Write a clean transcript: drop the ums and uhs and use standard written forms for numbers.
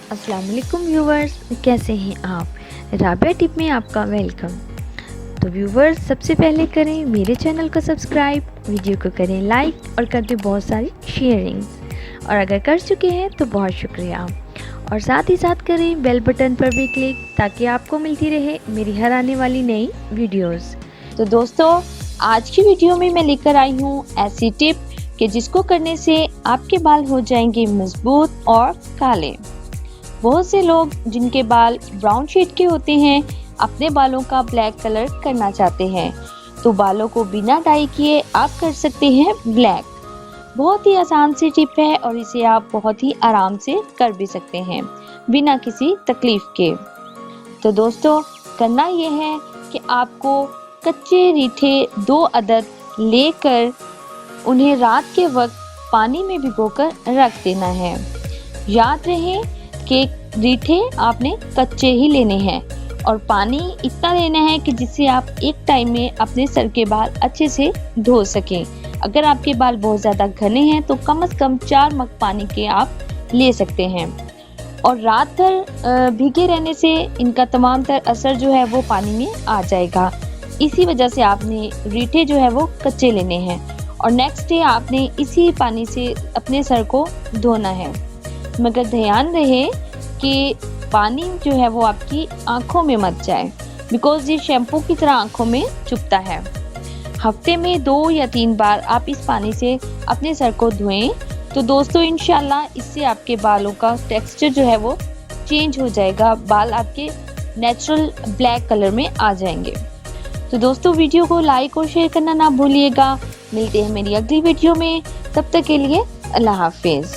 अस्सलाम वालेकुम व्यूवर्स, कैसे हैं आप। राबिया टिप में आपका वेलकम। तो व्यूवर्स, सबसे पहले करें मेरे चैनल को सब्सक्राइब, वीडियो को करें लाइक और कर दें बहुत सारी शेयरिंग्स। और अगर कर चुके हैं तो बहुत शुक्रिया। और साथ ही साथ करें बेल बटन पर भी क्लिक, ताकि आपको मिलती रहे मेरी हर आने वाली नई वीडियोस। तो दोस्तों, आज की वीडियो में मैं लेकर आई हूँ ऐसी टिप कि जिसको करने से आपके बाल हो जाएंगे मजबूत और काले। बहुत से लोग जिनके बाल ब्राउन शेड के होते हैं अपने बालों का ब्लैक कलर करना चाहते हैं, तो बालों को बिना डाई किए आप कर सकते हैं ब्लैक। बहुत ही आसान सी टिप है और इसे आप बहुत ही आराम से कर भी सकते हैं बिना किसी तकलीफ के। तो दोस्तों, करना यह है कि आपको कच्चे रीठे 2 अदद लेकर उन्हें रात के वक्त पानी में भिगोकर रख देना है। याद रहे कि रीठे आपने कच्चे ही लेने हैं और पानी इतना लेना है कि जिससे आप एक टाइम में अपने सर के बाल अच्छे से धो सकें। अगर आपके बाल बहुत ज़्यादा घने हैं तो कम से कम 4 मग पानी के आप ले सकते हैं। और रात भर भीगे रहने से इनका तमाम तर असर जो है वो पानी में आ जाएगा। इसी वजह से आपने रीठे जो है वो कच्चे लेने हैं और नेक्स्ट डे आपने इसी पानी से अपने सर को धोना है। मगर ध्यान रहे कि पानी जो है वो आपकी आंखों में मत जाए, बिकॉज ये शैम्पू की तरह आंखों में चुभता है। हफ्ते में 2 या 3 बार आप इस पानी से अपने सर को धोएं। तो दोस्तों, इंशाल्लाह इससे आपके बालों का टेक्सचर जो है वो चेंज हो जाएगा, बाल आपके नेचुरल ब्लैक कलर में आ जाएंगे। तो दोस्तों, वीडियो को लाइक और शेयर करना ना भूलिएगा। मिलते हैं मेरी अगली वीडियो में, तब तक के लिए अल्लाह हाफिज।